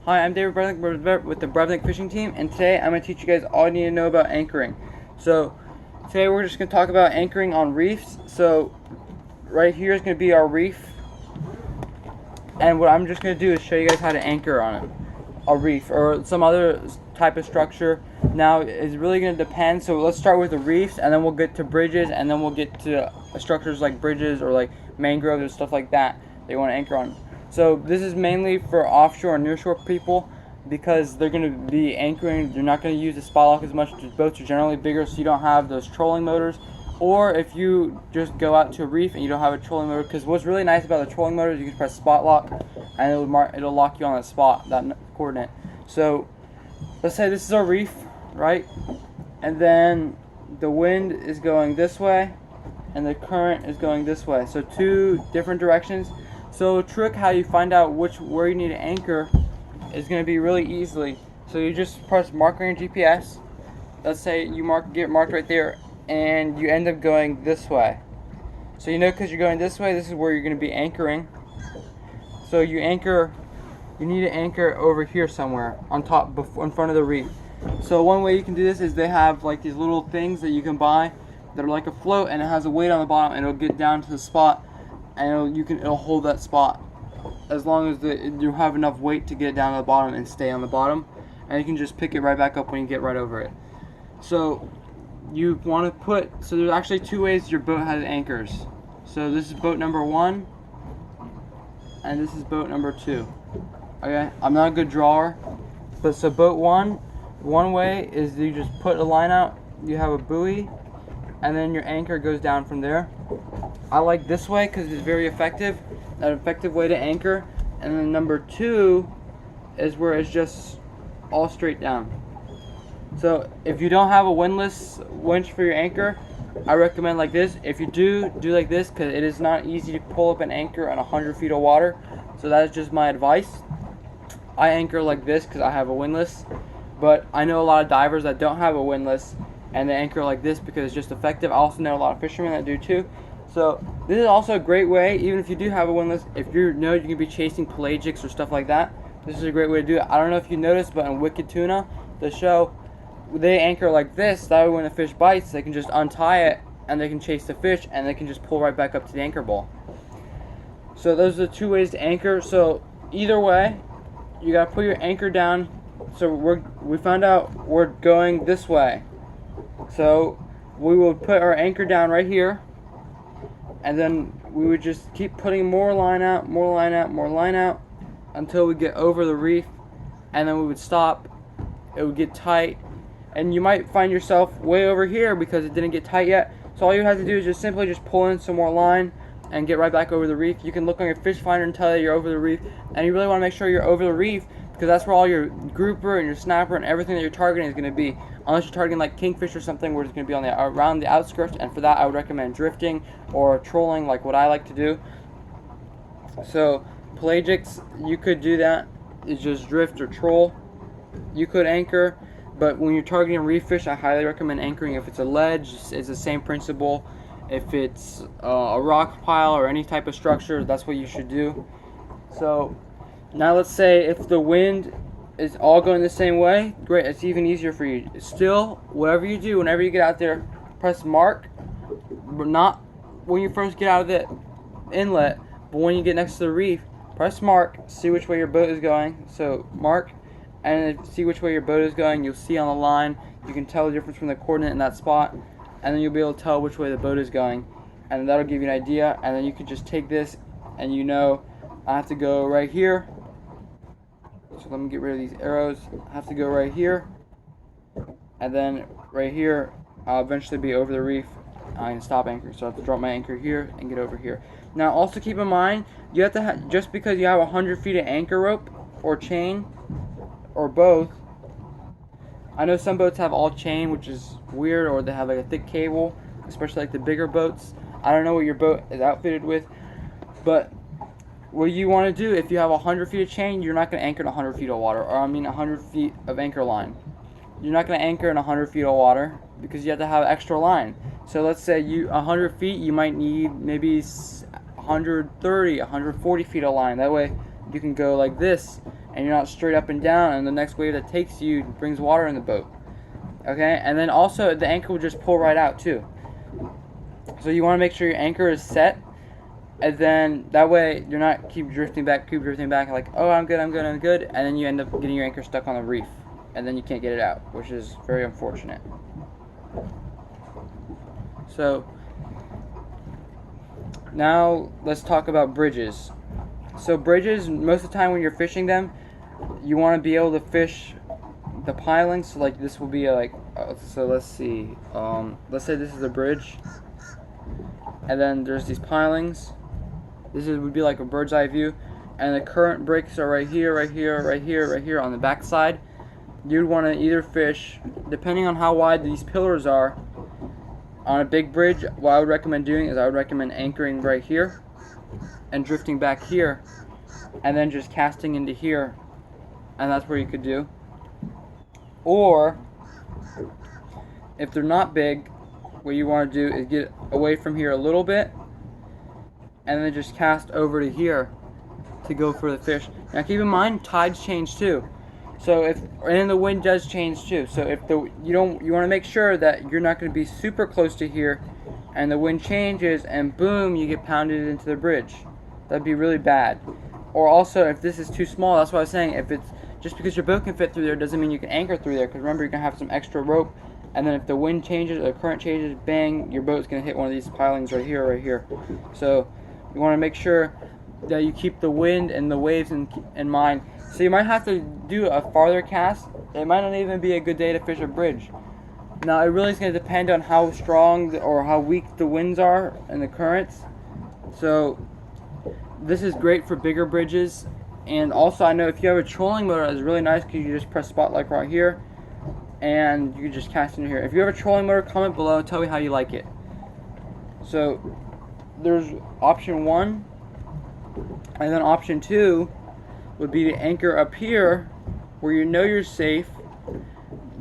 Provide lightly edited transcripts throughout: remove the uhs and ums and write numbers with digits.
Hi, I'm David Brevnick with the Brevnick Fishing Team, and today I'm going to teach you guys all you need to know about anchoring. So, today we're just going to talk about anchoring on reefs. So, right here is going to be our reef, and what I'm just going to do is show you guys how to anchor on it. A reef or some other type of structure. Now, it's really going to depend. So, let's start with the reefs, and then we'll get to bridges, and then we'll get to structures like bridges or like mangroves or stuff like that you want to anchor on. So this is mainly for offshore and nearshore people because they're going to be anchoring. They're not going to use the spot lock as much. The boats are generally bigger, so you don't have those trolling motors. Or if you just go out to a reef and you don't have a trolling motor, because what's really nice about the trolling motor is you can press spot lock and it'll lock you on that spot, that coordinate. So let's say this is our reef, right? And then the wind is going this way and the current is going this way. So two different directions. So a trick how you find out where you need to anchor is going to be really easily. So you just press mark on your GPS. Let's say you get marked right there, and you end up going this way. So you know because you're going this way, this is where you're going to be anchoring. So you need to anchor over here somewhere on top, in front of the reef. So one way you can do this is they have like these little things that you can buy that are like a float, and it has a weight on the bottom, and it'll get down to the spot. And it'll hold that spot as long as you have enough weight to get it down to the bottom and stay on the bottom, and you can just pick it right back up when you get right over it. So you want to so there's actually two ways your boat has anchors. So this is boat number 1 and this is boat number 2. Okay, I'm not a good drawer, but so boat one way is you just put a line out, you have a buoy, and then your anchor goes down from there. I like this way because it's very effective, an effective way to anchor. And then number 2 is where it's just all straight down. So if you don't have a windlass winch for your anchor, I recommend like this. If you do like this, because it is not easy to pull up an anchor on 100 feet of water. So that is just my advice. I anchor like this because I have a windlass, but I know a lot of divers that don't have a windlass and they anchor like this because it's just effective. I also know a lot of fishermen that do too. So this is also a great way, even if you do have a windlass, if you know you can be chasing pelagics or stuff like that, this is a great way to do it. I don't know if you noticed, but in Wicked Tuna, the show, they anchor like this. That way when the fish bites, they can just untie it and they can chase the fish and they can just pull right back up to the anchor ball. So those are the two ways to anchor. So either way, you gotta put your anchor down. So we found out we're going this way. So we will put our anchor down right here. And then we would just keep putting more line out, more line out, more line out until we get over the reef, and then we would stop. It would get tight, and you might find yourself way over here because it didn't get tight yet. So all you have to do is just simply just pull in some more line and get right back over the reef. You can look on your fish finder and tell you you're over the reef, and you really want to make sure you're over the reef because that's where all your grouper and your snapper and everything that you're targeting is going to be. Unless you're targeting like kingfish or something where it's going to be on around the outskirts, and for that I would recommend drifting or trolling, like what I like to do. So pelagics, you could do that. It's just drift or troll. You could anchor, but when you're targeting reef fish, I highly recommend anchoring. If it's a ledge, it's the same principle. If it's a rock pile or any type of structure, that's what you should do. So now let's say if the wind is all going the same way, great, it's even easier for you. Still, whatever you do, whenever you get out there, press mark, but not when you first get out of the inlet, but when you get next to the reef, press mark, see which way your boat is going. So mark, and see which way your boat is going. You'll see on the line, you can tell the difference from the coordinate in that spot, and then you'll be able to tell which way the boat is going, and that'll give you an idea. And then you can just take this, and you know, I have to go right here. So let me get rid of these arrows. I have to go right here, and then right here I'll eventually be over the reef. I can stop anchoring, so I have to drop my anchor here and get over here. Now also keep in mind, you have to just because you have 100 feet of anchor rope or chain or both. I know some boats have all chain, which is weird, or they have like a thick cable, especially like the bigger boats. I don't know what your boat is outfitted with, but what you want to do, if you have 100 feet of chain, you're not going to anchor in 100 feet of water, or I mean 100 feet of anchor line. You're not going to anchor in 100 feet of water because you have to have extra line. So let's say 100 feet, you might need maybe 130, 140 feet of line. That way you can go like this and you're not straight up and down, and the next wave that takes you brings water in the boat. Okay, and then also the anchor will just pull right out too. So you want to make sure your anchor is set, and then that way you're not keep drifting back, like, oh, I'm good, and then you end up getting your anchor stuck on the reef, and then you can't get it out, which is very unfortunate. So now let's talk about bridges. So bridges, most of the time when you're fishing them, you want to be able to fish the pilings. So like this will be like, so let's see, let's say this is a bridge, and then there's these pilings. Would be like a bird's eye view, and the current breaks are right here on the back side. You'd want to either fish, depending on how wide these pillars are, on a big bridge. What I would recommend doing is I would recommend anchoring right here and drifting back here, and then just casting into here, and that's where you could do. Or if they're not big, what you want to do is get away from here a little bit, and then just cast over to here to go for the fish. Now keep in mind, tides change too. So and the wind does change too. So if you want to make sure that you're not going to be super close to here, and the wind changes, and boom, you get pounded into the bridge. That'd be really bad. Or also, if this is too small, that's what I was saying. If it's just because your boat can fit through there doesn't mean you can anchor through there. Because remember, you're gonna have some extra rope, and then if the wind changes or the current changes, bang, your boat's gonna hit one of these pilings right here. So you want to make sure that you keep the wind and the waves in mind. So you might have to do a farther cast. It might not even be a good day to fish a bridge. Now it really is going to depend on how strong or how weak the winds are and the currents. So this is great for bigger bridges. And also I know if you have a trolling motor, it's really nice because you just press spotlight right here and you can just cast into here. If you have a trolling motor, comment below and tell me how you like it. So there's option 1, and then option 2 would be to anchor up here where you know you're safe.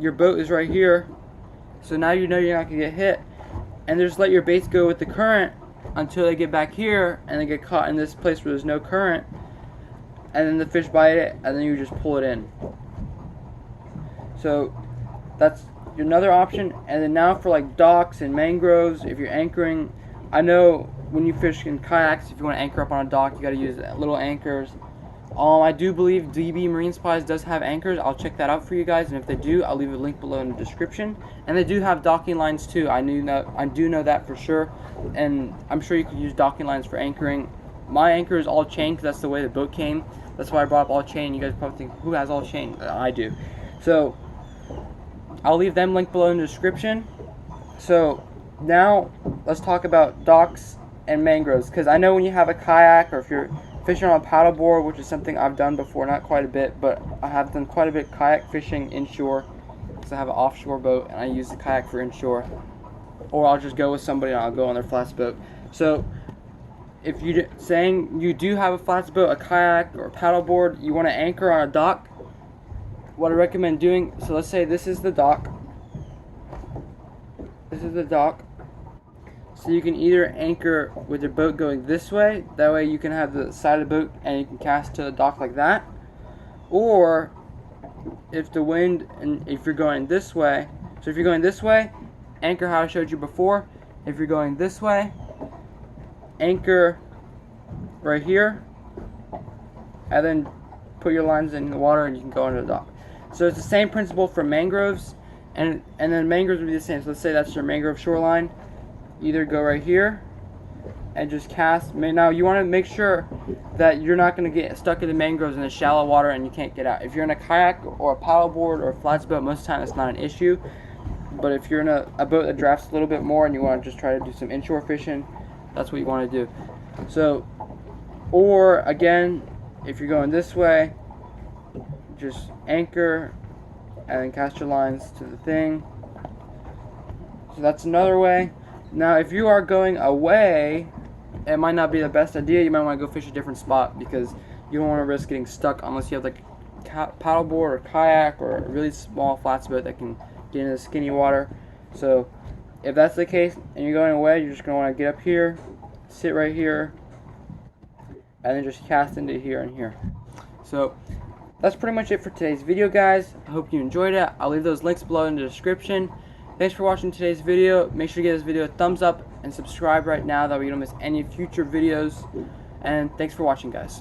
Your boat is right here, so now you know you're not going to get hit, and just let your baits go with the current until they get back here and they get caught in this place where there's no current, and then the fish bite it, and then you just pull it in. So that's another option. And then now for like docks and mangroves, if you're anchoring, I know when you fish in kayaks, if you want to anchor up on a dock, you got to use little anchors. I do believe DB Marine Supplies does have anchors. I'll check that out for you guys, and if they do, I'll leave a link below in the description. And they do have docking lines too. I do know that for sure, and I'm sure you could use docking lines for anchoring. My anchor is all chain because that's the way the boat came. That's why I brought up all chain. You guys probably think, who has all chain? I do. So I'll leave them linked below in the description. So now let's talk about docks and mangroves, because I know when you have a kayak or if you're fishing on a paddleboard, which is something I've done before, not quite a bit, but I have done quite a bit kayak fishing inshore because I have an offshore boat and I use the kayak for inshore, or I'll just go with somebody and I'll go on their flats boat. So if you're saying you do have a flats boat, a kayak, or a paddleboard, you want to anchor on a dock, what I recommend doing, so let's say this is the dock. This is the dock. So you can either anchor with your boat going this way, that way you can have the side of the boat and you can cast to the dock like that. Or if the wind, and if you're going this way, so if you're going this way, anchor how I showed you before. If you're going this way, anchor right here, and then put your lines in the water and you can go under the dock. So it's the same principle for mangroves, and then mangroves would be the same. So let's say that's your mangrove shoreline. Either go right here and just cast. Now you want to make sure that you're not going to get stuck in the mangroves in the shallow water and you can't get out. If you're in a kayak or a paddleboard or a flats boat, most of the time it's not an issue. But if you're in a boat that drafts a little bit more and you want to just try to do some inshore fishing, that's what you want to do. So, or again, if you're going this way, just anchor and then cast your lines to the thing. So that's another way. Now if you are going away, it might not be the best idea. You might want to go fish a different spot because you don't want to risk getting stuck unless you have like a paddleboard or kayak or a really small flats boat that can get into the skinny water. So if that's the case and you're going away, you're just going to want to get up here, sit right here, and then just cast into here and here. So that's pretty much it for today's video, guys. I hope you enjoyed it. I'll leave those links below in the description. Thanks for watching today's video. Make sure to give this video a thumbs up and subscribe right now, that way you don't miss any future videos. And thanks for watching, guys.